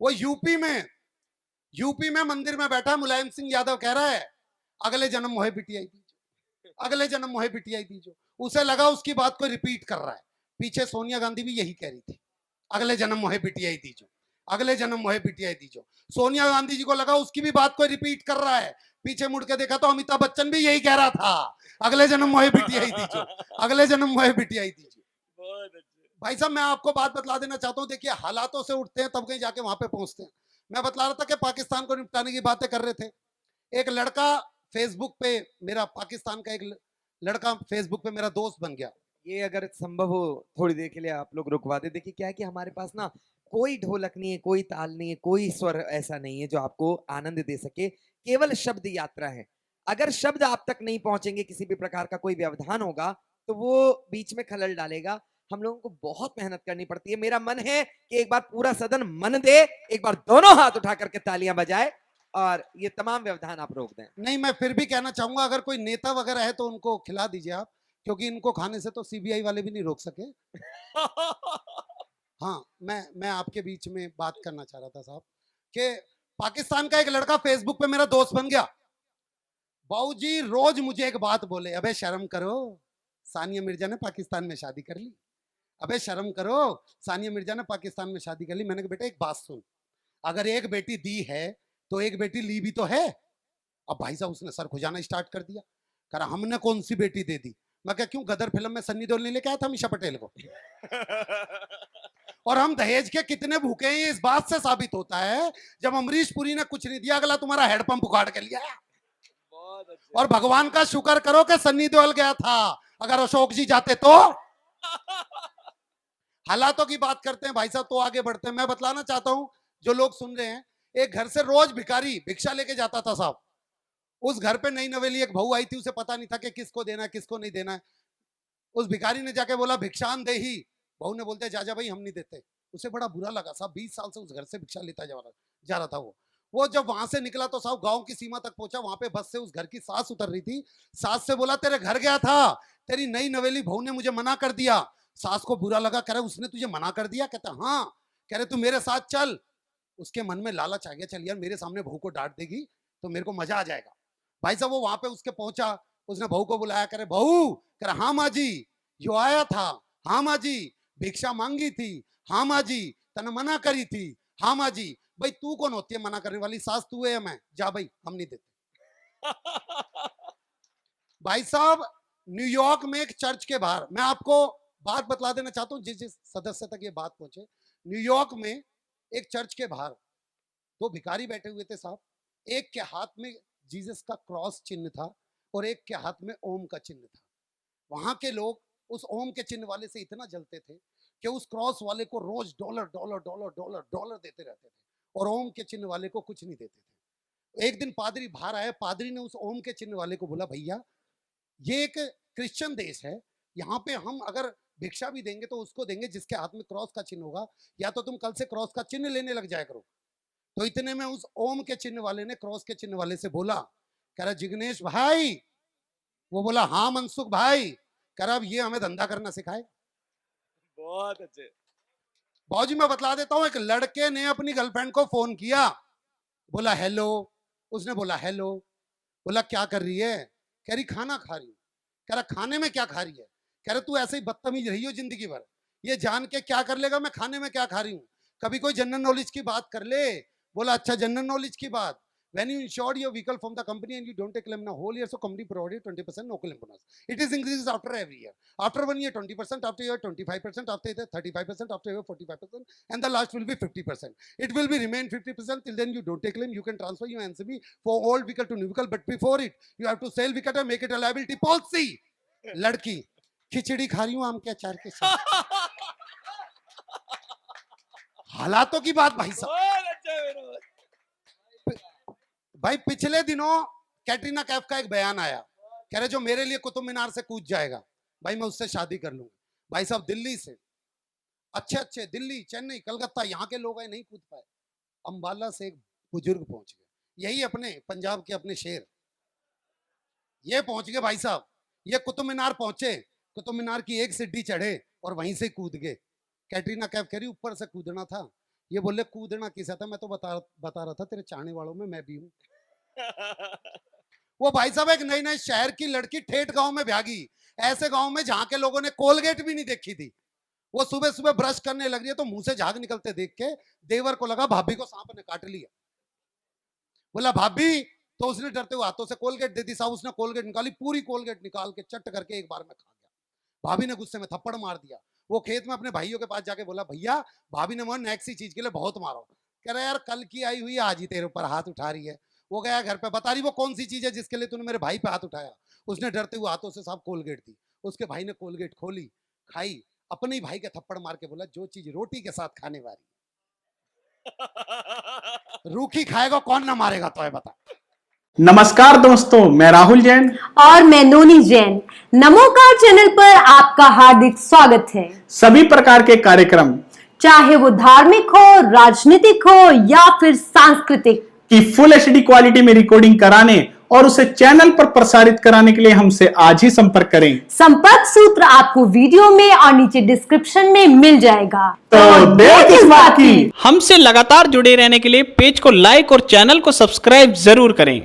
वो यूपी में मंदिर में बैठा मुलायम सिंह यादव कह रहा है अगले जन्म मोहे पिटियाई दीजो, अगले जन्म मोहे पिटियाई दीजो। उसे लगा उसकी बात को रिपीट कर रहा है। पीछे सोनिया गांधी भी यही कह रही थी, अगले जन्म मोहे पिटियाई दीजो, अगले जन्म मोहे पिटियाई दीजो। सोनिया गांधी जी को लगा उसकी भी बात को रिपीट कर रहा है। पीछे मुड़ के देखा तो अमिताभ बच्चन भी यही कह रहा था, अगले जन्म मोहे पिटियाई दीजो, अगले जन्म मोहे पिटियाई दीजो। भाई साहब मैं आपको बात बतला देना चाहता हूँ, देखिए हालातों से उठते हैं तब कहीं जाके वहां पे पहुंचते हैं। मैं बतला रहा था कि पाकिस्तान को निपटाने की बातें कर रहे थे। एक लड़का फेसबुक पे, मेरा पाकिस्तान का एक लड़का फेसबुक पे मेरा दोस्त बन गया। ये अगर संभव हो थोड़ी देर के लिए आप लोग रुकवा दे। देखिए क्या है कि हमारे पास ना कोई ढोलक नहीं है, कोई ताल नहीं है, कोई स्वर ऐसा नहीं है जो आपको आनंद दे सके। केवल शब्द यात्रा है। अगर शब्द आप तक नहीं पहुंचेंगे, किसी भी प्रकार का कोई व्यवधान होगा तो वो बीच में खलल डालेगा। हम लोगों को बहुत मेहनत करनी पड़ती है। मेरा मन है कि एक बार पूरा सदन मन दे, एक बार दोनों हाथ उठा करके तालियां बजाए और ये तमाम व्यवधान आप रोक दें। नहीं, मैं फिर भी कहना चाहूंगा अगर कोई नेता वगैरह है तो उनको खिला दीजिए आप, क्योंकि इनको खाने से तो सीबीआई वाले भी नहीं रोक सके। हाँ, मैं आपके बीच में बात करना चाह रहा था साहब कि पाकिस्तान का एक लड़का फेसबुक पे मेरा दोस्त बन गया। बाबूजी रोज मुझे एक बात बोले, अबे शर्म करो, सानिया मिर्जा ने पाकिस्तान में शादी कर ली। अबे शर्म करो, सानिया मिर्जा ने पाकिस्तान में शादी कर ली। मैंने कहा बेटा एक बात सुन, अगर एक बेटी दी है तो एक बेटी ली भी तो है। अब भाई साहब उसने सर खुजाना स्टार्ट कर दिया, कह रहा हमने कौन सी बेटी दे दी। मैं क्या, क्यों गदर फिल्म में सन्नी देओल ने लेके आया था मीशा पटेल को। और हम दहेज के कितने भूखे हैं इस बात से साबित होता है, जब अमरीश पुरी ने कुछ नहीं दिया, अगला तुम्हारा हेडपंप उखाड़ के लिया। और भगवान का शुक्र करो कि सन्नी देओल गया था, अगर अशोक जी जाते तो। हालातों की बात करते हैं भाई साहब तो आगे बढ़ते हैं। मैं बतलाना चाहता हूं जो लोग सुन रहे हैं, एक घर से रोज भिखारी भिक्षा लेके जाता था साहब। उस घर पे नई नवेली एक बहू आई थी, उसे पता नहीं था कि किसको देना है किसको नहीं देना है। उस भिखारी ने जाके बोला भिक्षान दे ही। बहू ने बोलते जा जा भाई हम नहीं देते। उसे बड़ा बुरा लगा साहब, 20 साल से उस घर से भिक्षा लेता जा रहा था वो जब वहां से निकला तो साहब गांव की सीमा तक पहुंचा। वहां पे बस से उस घर की सास उतर रही थी। सास से बोला तेरे घर गया था, तेरी नई नवेली बहू ने मुझे मना कर दिया। सास को बुरा लगा, कह रहे उसने तुझे मना कर दिया? कहता हाँ। कह रहे तू मेरे साथ चल। उसके मन में लालच आ गया, चल यार मेरे सामने बहू को डांट देगी तो मेरे को मजा आ जाएगा। भाई साहब वो वहां पे उसके पहुंचा, उसने बहू को बुलाया, करे बहू, करे हाँ माँ जी यो आया था, हाँ माँ जी भिक्षा मांगी थी, हाँ माँ जी तने मना करी थी, हाँ माँ जी। भाई तू कौन होती है मना करने वाली, सास तू है या मैं? जा भाई हम नहीं देते। भाई साहब न्यूयॉर्क में एक चर्च के बाहर, मैं आपको बात बतला देना चाहता हूं जिस जिस सदस्य तक ये बात पहुंचे। न्यूयॉर्क में एक चर्च के बाहर दो भिखारी बैठे हुए थे साहब। एक के हाथ में जीसस का क्रॉस चिन्ह था और एक के हाथ में ओम का चिन्ह था। वहां के लोग उस ओम के चिन्ह वाले से इतना जलते थे कि उस क्रॉस वाले को रोज dollar dollar dollar dollar dollar देते रहते थे और ओम के चिन्ह वाले को कुछ नहीं देते थे। एक दिन पादरी बाहर आए, पादरी ने उस ओम के चिन्ह वाले को बोला भैया ये एक क्रिश्चियन देश है, यहाँ पे हम अगर भिक्षा भी देंगे तो उसको देंगे जिसके हाथ में क्रॉस का चिन्ह होगा, या तो तुम कल से क्रॉस का चिन्ह लेने लग जाया करो। तो इतने में उस ओम के चिन्ह वाले ने क्रॉस के चिन्ह वाले से बोला, कह रहा जिग्नेश भाई। वो बोला हाँ मनसुख भाई। कह रहा अब ये हमें धंधा करना सिखाए। बहुत अच्छे। बाबूजी मैं बतला देता हूँ, एक लड़के ने अपनी गर्लफ्रेंड को फोन किया, बोला हेलो। उसने बोला हेलो। बोला क्या कर रही है? कह रही खाना खा रही हूँ। कह रहा खाने में क्या खा रही है? कह रहा तू ऐसे ही बदतमीज रही हो जिंदगी भर, ये जान के क्या कर लेगा मैं खाने में क्या खा रही हूँ? कभी कोई जनरल नॉलेज की बात कर ले। बोला अच्छा जनरल नॉलेज की बात। When you insured your vehicle from the company and you don't take claim in a whole year, so company provided 20% no claim bonus. It is increases after every year. After 1 year 20%, after year 25%, after year 35%, after year 45%, and the last will be 50%. It will be remain 50% till then you don't take claim. You can transfer your NCB for old vehicle to new vehicle, but before it you have to sell vehicle and make it a liability policy. लड़की खिचड़ी खा रही हूँ आम के अचार के साथ। हालातों की बात भाई साहब। भाई पिछले दिनों कैटरीना कैफ का एक बयान आया, कह रहे जो मेरे लिए कुतुब मीनार से कूद जाएगा भाई मैं उससे शादी कर लूंगा। भाई साहब दिल्ली से अच्छे अच्छे, दिल्ली चेन्नई कलकत्ता यहाँ के लोग आए नहीं कूद पाए। अंबाला से एक बुजुर्ग पहुंच गए, यही अपने पंजाब के अपने शेर, ये पहुंच गए भाई साहब। ये कुतुब मीनार पहुंचे, कुतुब मीनार की एक सीढ़ी चढ़े और वहीं से कूद गए। कैटरीना कैफ कह रही ऊपर से कूदना था, ये बोले कूदना किसा था, मैं तो बता रहा था तेरे चाहने वालों में मैं भी हूँ। वो भाई साहब एक नई नई शहर की लड़की ठेठ गांव में भागी, ऐसे गांव में जहां के लोगों ने कोलगेट भी नहीं देखी थी। वो सुबह सुबह ब्रश करने लग रही है तो मुंह से झाग निकलते देख के देवर को लगा भाभी को सांप ने काट लिया। बोला भाभी, तो उसने डरते हुए हाथों से कोलगेट दे दी। साहब उसने कोलगेट निकाली, पूरी कोलगेट निकाल के चट करके एक बार में खा गया। भाभी ने गुस्से में थप्पड़ मार दिया। वो खेत में अपने भाइयों के पास जाके बोला भैया भाभी ने मुझे नेक्स्ट चीज के लिए बहुत मारो। कह रहा यार कल की आई हुई आज ही तेरे ऊपर हाथ उठा रही है। वो गया घर पे, बता रही वो कौन सी चीज है जिसके लिए तूने मेरे भाई पे हाथ उठाया। उसने डरते हुए हाथों से साहब कोलगेट दी। उसके भाई ने कोलगेट खोली, खाई, अपने ही भाई के थप्पड़ मार के बोला जो चीज रोटी के साथ खाने वाली रूखी खाएगा कौन ना मारेगा, तो है बता। नमस्कार दोस्तों, मैं राहुल जैन और मैं नोनी जैन। नमोकार चैनल पर आपका हार्दिक स्वागत है। सभी प्रकार के कार्यक्रम, चाहे वो धार्मिक हो, राजनीतिक हो या फिर सांस्कृतिक, की फुल एचडी क्वालिटी में रिकॉर्डिंग कराने और उसे चैनल पर प्रसारित कराने के लिए हमसे आज ही संपर्क करें। संपर्क सूत्र आपको वीडियो में और नीचे डिस्क्रिप्शन में मिल जाएगा। तो देर किस बात की। हमसे लगातार जुड़े रहने के लिए पेज को लाइक और चैनल को सब्सक्राइब जरूर करें।